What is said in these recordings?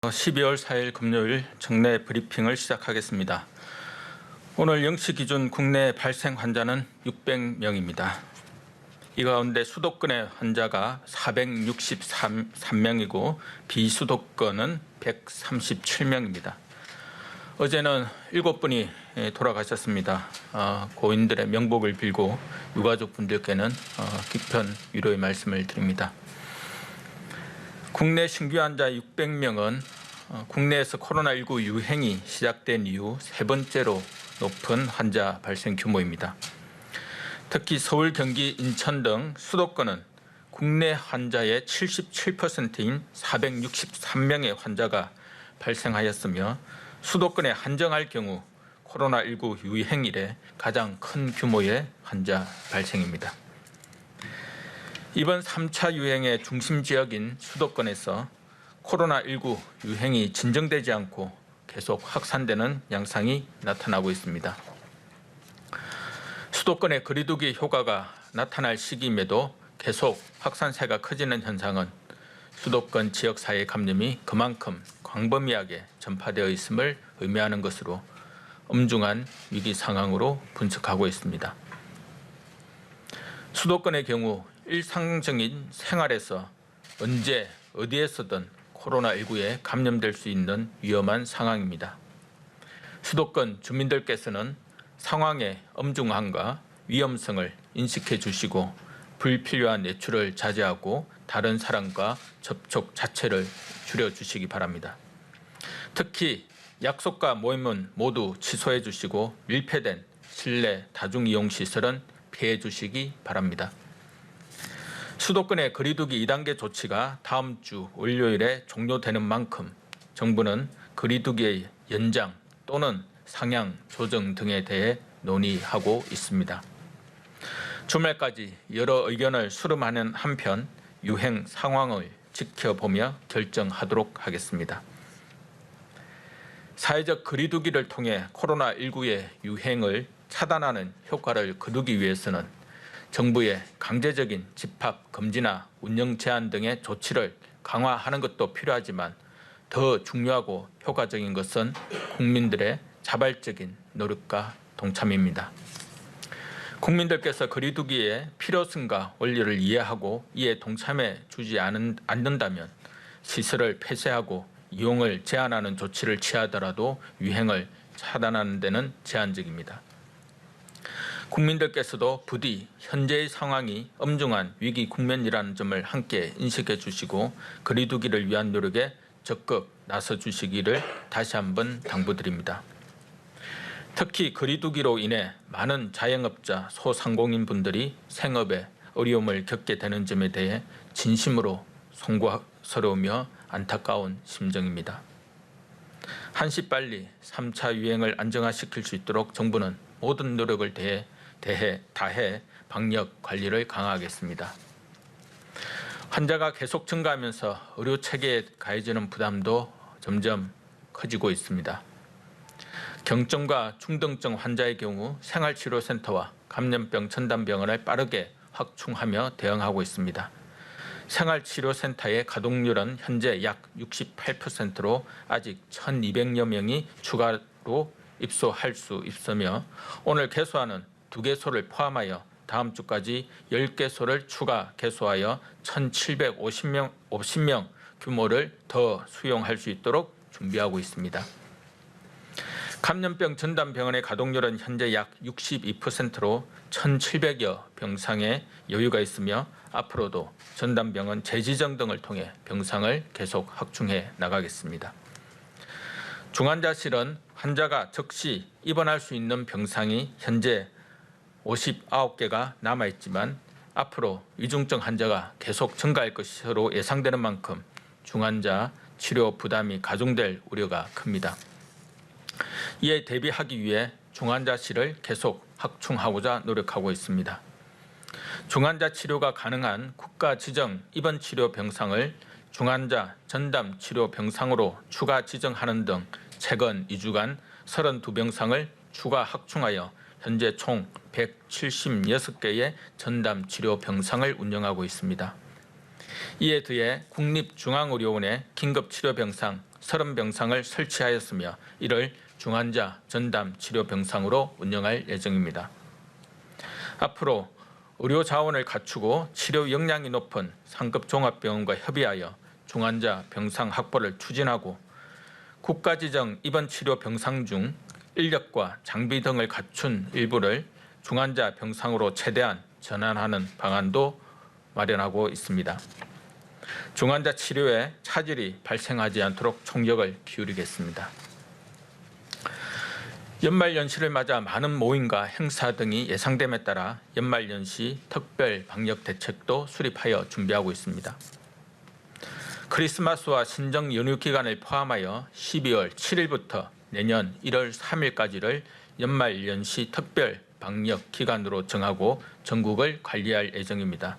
12월 4일 금요일 정례 브리핑을 시작하겠습니다. 오늘 0시 기준 국내 발생 환자는 600명입니다. 이 가운데 수도권의 환자가 463명이고 비수도권은 137명입니다. 어제는 7분이 돌아가셨습니다. 고인들의 명복을 빌고 유가족분들께는 깊은 위로의 말씀을 드립니다. 국내 신규 환자 600명은 국내에서 코로나19 유행이 시작된 이후 세 번째로 높은 환자 발생 규모입니다. 특히 서울, 경기, 인천 등 수도권은 국내 환자의 77%인 463명의 환자가 발생하였으며 수도권에 한정할 경우 코로나19 유행 이래 가장 큰 규모의 환자 발생입니다. 이번 3차 유행의 중심 지역인 수도권에서 코로나19 유행이 진정되지 않고 계속 확산되는 양상이 나타나고 있습니다. 수도권의 거리두기 효과가 나타날 시기임에도 계속 확산세가 커지는 현상은 수도권 지역사회 감염이 그만큼 광범위하게 전파되어 있음을 의미하는 것으로 엄중한 위기 상황으로 분석하고 있습니다. 수도권의 경우 일상적인 생활에서 언제 어디에서든 코로나19에 감염될 수 있는 위험한 상황입니다. 수도권 주민들께서는 상황의 엄중함과 위험성을 인식해 주시고 불필요한 외출을 자제하고 다른 사람과 접촉 자체를 줄여주시기 바랍니다. 특히 약속과 모임은 모두 취소해 주시고 밀폐된 실내 다중이용시설은 피해 주시기 바랍니다. 수도권의 거리두기 2단계 조치가 다음 주 월요일에 종료되는 만큼 정부는 거리두기의 연장 또는 상향 조정 등에 대해 논의하고 있습니다. 주말까지 여러 의견을 수렴하는 한편 유행 상황을 지켜보며 결정하도록 하겠습니다. 사회적 거리두기를 통해 코로나19의 유행을 차단하는 효과를 거두기 위해서는 정부의 강제적인 집합 금지나 운영 제한 등의 조치를 강화하는 것도 필요하지만 더 중요하고 효과적인 것은 국민들의 자발적인 노력과 동참입니다. 국민들께서 거리두기의 필요성과 원리를 이해하고 이에 동참해 주지 않는다면 시설을 폐쇄하고 이용을 제한하는 조치를 취하더라도 유행을 차단하는 데는 제한적입니다. 국민들께서도 부디 현재의 상황이 엄중한 위기 국면이라는 점을 함께 인식해 주시고 거리두기를 위한 노력에 적극 나서 주시기를 다시 한번 당부드립니다. 특히 거리두기로 인해 많은 자영업자, 소상공인분들이 생업에 어려움을 겪게 되는 점에 대해 진심으로 송구스러우며 안타까운 심정입니다. 한시빨리 3차 유행을 안정화시킬 수 있도록 정부는 모든 노력을 다해 방역 관리를 강화하겠습니다. 환자가 계속 증가하면서 의료체계에 가해지는 부담도 점점 커지고 있습니다. 경증과 중등증 환자의 경우 생활치료센터와 감염병 전담병원을 빠르게 확충하며 대응하고 있습니다. 생활치료센터의 가동률은 현재 약 68%로 아직 1,200여 명이 추가로 입소할 수 있으며 오늘 개소하는 2개소를 포함하여 다음 주까지 10개소를 추가 개소하여 1,750명 규모를 더 수용할 수 있도록 준비하고 있습니다. 감염병 전담병원의 가동률은 현재 약 62%로 1,700여 병상에 여유가 있으며 앞으로도 전담병원 재지정 등을 통해 병상을 계속 확충해 나가겠습니다. 중환자실은 환자가 즉시 입원할 수 있는 병상이 현재 59개가 남아있지만 앞으로 위중증 환자가 계속 증가할 것으로 예상되는 만큼 중환자 치료 부담이 가중될 우려가 큽니다. 이에 대비하기 위해 중환자실을 계속 확충하고자 노력하고 있습니다. 중환자 치료가 가능한 국가 지정 입원 치료 병상을 중환자 전담 치료 병상으로 추가 지정하는 등 최근 2주간 32병상을 추가 확충하여 현재 총 176개의 전담 치료 병상을 운영하고 있습니다. 이에 더해 국립중앙의료원의 긴급치료병상 30병상을 설치하였으며 이를 중환자 전담 치료 병상으로 운영할 예정입니다. 앞으로 의료 자원을 갖추고 치료 역량이 높은 상급 종합병원과 협의하여 중환자 병상 확보를 추진하고 국가 지정 입원 치료 병상 중 인력과 장비 등을 갖춘 일부를 중환자 병상으로 최대한 전환하는 방안도 마련하고 있습니다. 중환자 치료에 차질이 발생하지 않도록 총력을 기울이겠습니다. 연말연시를 맞아 많은 모임과 행사 등이 예상됨에 따라 연말연시 특별 방역 대책도 수립하여 준비하고 있습니다. 크리스마스와 신정 연휴 기간을 포함하여 12월 7일부터 내년 1월 3일까지를 연말연시 특별 방역 기간으로 정하고 전국을 관리할 예정입니다.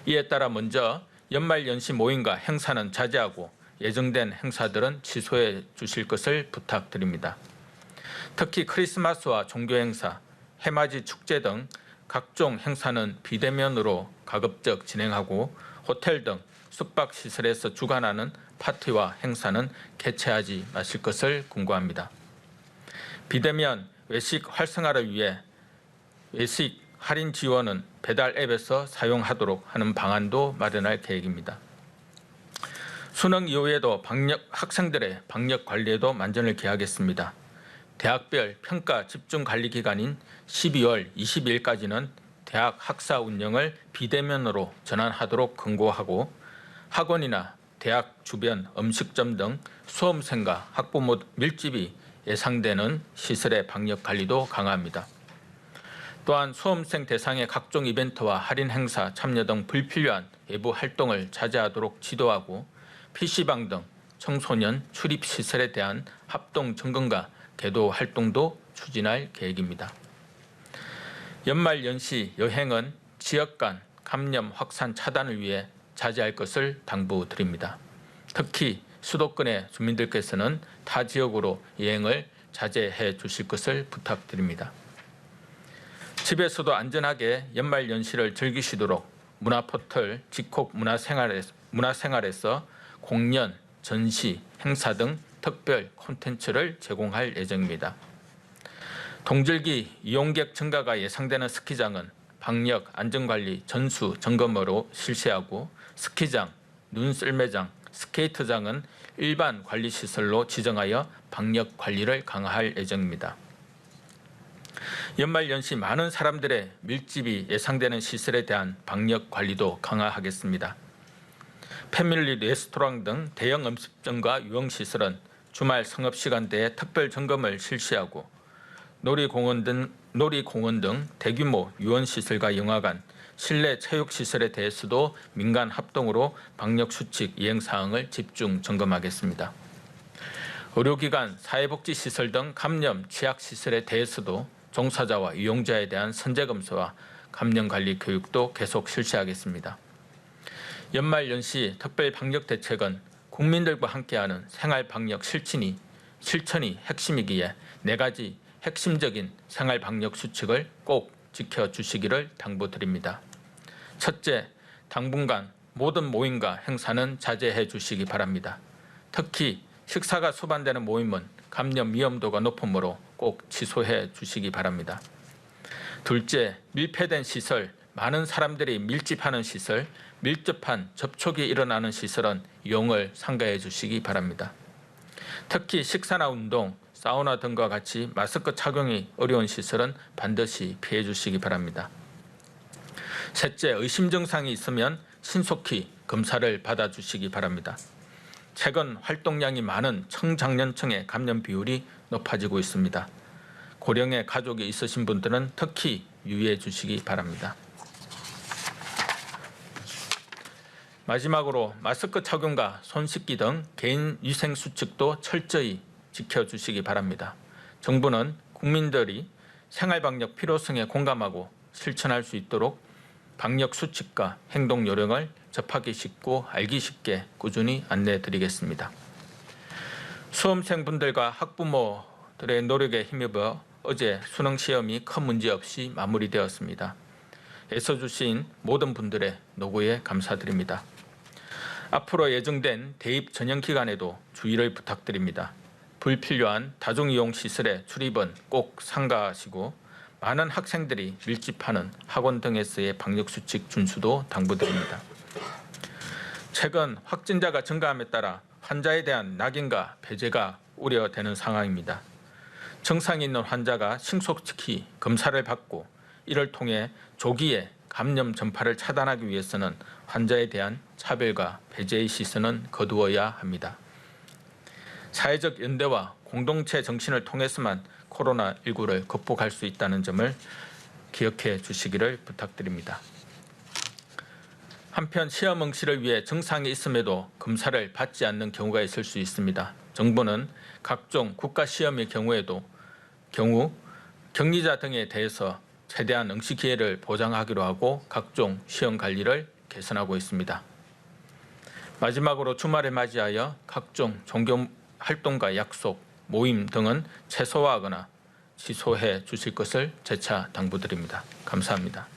이에 따라 먼저 연말연시 모임과 행사는 자제하고 예정된 행사들은 취소해 주실 것을 부탁드립니다. 특히 크리스마스와 종교행사, 해맞이 축제 등 각종 행사는 비대면으로 가급적 진행하고 호텔 등 숙박시설에서 주관하는 파티와 행사는 개최하지 마실 것을 권고합니다. 비대면 외식 활성화를 위해 외식 할인 지원은 배달 앱에서 사용하도록 하는 방안도 마련할 계획입니다. 수능 이후에도 학생들의 방역 관리에도 만전을 기하겠습니다. 대학별 평가 집중 관리 기간인 12월 22일까지는 대학 학사 운영을 비대면으로 전환하도록 권고하고 학원이나 대학 주변 음식점 등 수험생과 학부모 밀집이 예상되는 시설의 방역 관리도 강화합니다. 또한 수험생 대상의 각종 이벤트와 할인 행사 참여 등 불필요한 외부 활동을 자제하도록 지도하고 PC방 등 청소년 출입시설에 대한 합동 점검과 계도 활동도 추진할 계획입니다. 연말연시 여행은 지역 간 감염 확산 차단을 위해 자제할 것을 당부드립니다. 특히 수도권의 주민들께서는 타 지역으로 여행을 자제해 주실 것을 부탁드립니다. 집에서도 안전하게 연말연시를 즐기시도록 문화포털 집콕 문화생활에서 공연, 전시, 행사 등 특별 콘텐츠를 제공할 예정입니다. 동절기 이용객 증가가 예상되는 스키장은 방역 안전관리 전수 점검으로 실시하고 스키장, 눈썰매장, 스케이트장은 일반 관리시설로 지정하여 방역 관리를 강화할 예정입니다. 연말연시 많은 사람들의 밀집이 예상되는 시설에 대한 방역 관리도 강화하겠습니다. 패밀리 레스토랑 등 대형 음식점과 유흥시설은 주말 성업시간대에 특별 점검을 실시하고 놀이공원 등 대규모 유원시설과 영화관, 실내 체육시설에 대해서도 민간 합동으로 방역수칙 이행사항을 집중 점검하겠습니다. 의료기관, 사회복지시설 등 감염 취약시설에 대해서도 종사자와 이용자에 대한 선제검사와 감염관리 교육도 계속 실시하겠습니다. 연말연시 특별방역대책은 국민들과 함께하는 생활방역 실천이 핵심이기에 4가지 핵심적인 생활방역 수칙을 꼭 지켜주시기를 당부드립니다. 첫째, 당분간 모든 모임과 행사는 자제해 주시기 바랍니다. 특히 식사가 수반되는 모임은 감염 위험도가 높으므로 꼭 취소해 주시기 바랍니다. 둘째, 밀폐된 시설, 많은 사람들이 밀집하는 시설, 밀접한 접촉이 일어나는 시설은 이용을 삼가해 주시기 바랍니다. 특히 식사나 운동, 사우나 등과 같이 마스크 착용이 어려운 시설은 반드시 피해 주시기 바랍니다. 셋째, 의심 증상이 있으면 신속히 검사를 받아주시기 바랍니다. 최근 활동량이 많은 청장년층의 감염 비율이 높아지고 있습니다. 고령의 가족이 있으신 분들은 특히 유의해 주시기 바랍니다. 마지막으로 마스크 착용과 손 씻기 등 개인 위생 수칙도 철저히 지켜주시기 바랍니다. 정부는 국민들이 생활방역 필요성에 공감하고 실천할 수 있도록 방역 수칙과 행동 요령을 접하기 쉽고 알기 쉽게 꾸준히 안내드리겠습니다. 수험생분들과 학부모들의 노력에 힘입어 어제 수능 시험이 큰 문제 없이 마무리되었습니다. 애써주신 모든 분들의 노고에 감사드립니다. 앞으로 예정된 대입 전형 기간에도 주의를 부탁드립니다. 불필요한 다중이용 시설의 출입은 꼭 삼가하시고 많은 학생들이 밀집하는 학원 등에서의 방역수칙 준수도 당부드립니다. 최근 확진자가 증가함에 따라 환자에 대한 낙인과 배제가 우려되는 상황입니다. 증상이 있는 환자가 신속히 검사를 받고 이를 통해 조기에 감염 전파를 차단하기 위해서는 환자에 대한 차별과 배제의 시선은 거두어야 합니다. 사회적 연대와 공동체 정신을 통해서만 코로나19를 극복할 수 있다는 점을 기억해 주시기를 부탁드립니다. 한편 시험 응시를 위해 증상이 있음에도 검사를 받지 않는 경우가 있을 수 있습니다. 정부는 각종 국가시험의 경우 격리자 등에 대해서 최대한 응시 기회를 보장하기로 하고 각종 시험 관리를 개선하고 있습니다. 마지막으로 주말을 맞이하여 각종 종교 활동과 약속, 모임 등은 최소화하거나 취소해 주실 것을 재차 당부드립니다. 감사합니다.